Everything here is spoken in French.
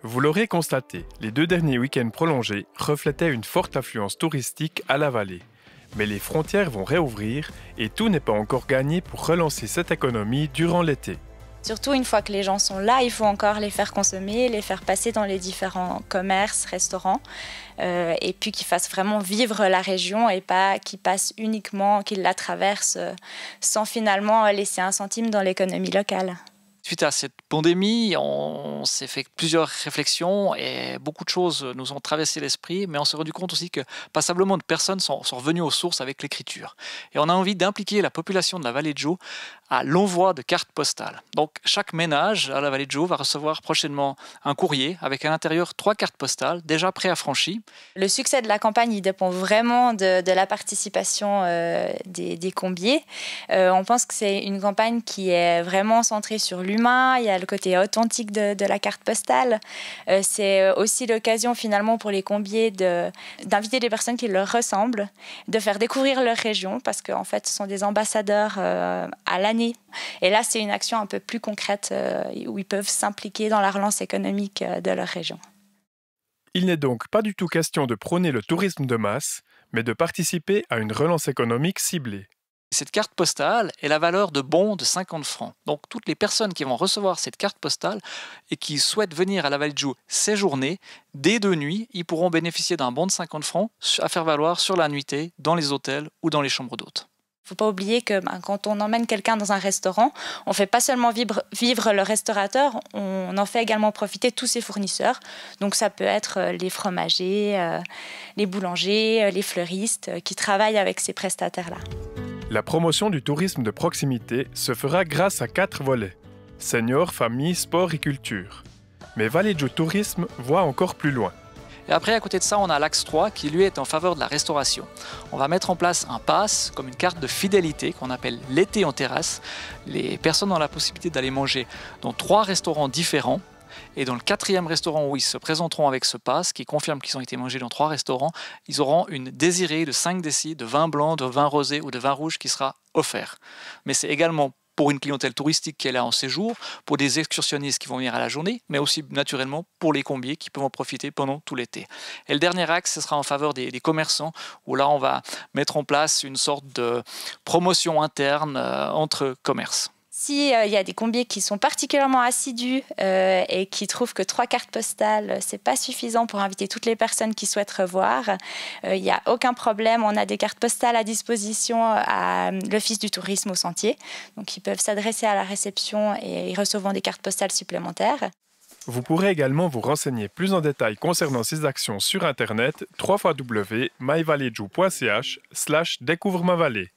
Vous l'aurez constaté, les 2 derniers week-ends prolongés reflétaient une forte affluence touristique à la vallée. Mais les frontières vont réouvrir et tout n'est pas encore gagné pour relancer cette économie durant l'été. Surtout une fois que les gens sont là, il faut encore les faire consommer, les faire passer dans les différents commerces, restaurants, et puis qu'ils fassent vraiment vivre la région et pas qu'ils passent uniquement, qu'ils la traversent sans finalement laisser un centime dans l'économie locale. Suite à cette pandémie, on s'est fait plusieurs réflexions et beaucoup de choses nous ont traversé l'esprit, mais on s'est rendu compte aussi que passablement de personnes sont revenues aux sources avec l'écriture. Et on a envie d'impliquer la population de la vallée de Joux à l'envoi de cartes postales. Donc chaque ménage à la vallée de Joux va recevoir prochainement un courrier avec à l'intérieur 3 cartes postales déjà préaffranchies. Le succès de la campagne il dépend vraiment de la participation des combiers. On pense que c'est une campagne qui est vraiment centrée sur l'humain, il y a le côté authentique de la carte postale. C'est aussi l'occasion finalement pour les combiers d'inviter des personnes qui leur ressemblent, de faire découvrir leur région parce qu'en fait ce sont des ambassadeurs à l'année. Et là, c'est une action un peu plus concrète où ils peuvent s'impliquer dans la relance économique de leur région. Il n'est donc pas du tout question de prôner le tourisme de masse, mais de participer à une relance économique ciblée. Cette carte postale est la valeur de bons de 50 francs. Donc toutes les personnes qui vont recevoir cette carte postale et qui souhaitent venir à la vallée de Joux séjourner, dès 2 nuits, ils pourront bénéficier d'un bon de 50 francs à faire valoir sur la nuitée dans les hôtels ou dans les chambres d'hôtes. Il ne faut pas oublier que quand on emmène quelqu'un dans un restaurant, on ne fait pas seulement vivre le restaurateur, on en fait également profiter tous ses fournisseurs. Donc ça peut être les fromagers, les boulangers, les fleuristes qui travaillent avec ces prestataires-là. La promotion du tourisme de proximité se fera grâce à 4 volets. Seniors, famille, sport et culture. Mais Vallée de Joux Tourisme voit encore plus loin. Et après, à côté de ça, on a l'axe 3 qui, lui, est en faveur de la restauration. On va mettre en place un pass, comme une carte de fidélité qu'on appelle l'été en terrasse. Les personnes ont la possibilité d'aller manger dans 3 restaurants différents. Et dans le 4e restaurant où ils se présenteront avec ce pass, qui confirme qu'ils ont été mangés dans 3 restaurants, ils auront une désirée de 5 décis de vin blanc, de vin rosé ou de vin rouge qui sera offert. Mais c'est également pour une clientèle touristique qui est là en séjour, pour des excursionnistes qui vont venir à la journée, mais aussi naturellement pour les combiers qui peuvent en profiter pendant tout l'été. Et le dernier axe, ce sera en faveur des commerçants, où là on va mettre en place une sorte de promotion interne entre commerces. S'il y a des combiers qui sont particulièrement assidus et qui trouvent que 3 cartes postales, ce n'est pas suffisant pour inviter toutes les personnes qui souhaitent revoir, il n'y a aucun problème. On a des cartes postales à disposition à l'Office du tourisme au Sentier. Donc, ils peuvent s'adresser à la réception et ils recevront des cartes postales supplémentaires. Vous pourrez également vous renseigner plus en détail concernant ces actions sur Internet www.myvalleydjoux.ch/découvre-ma-vallée.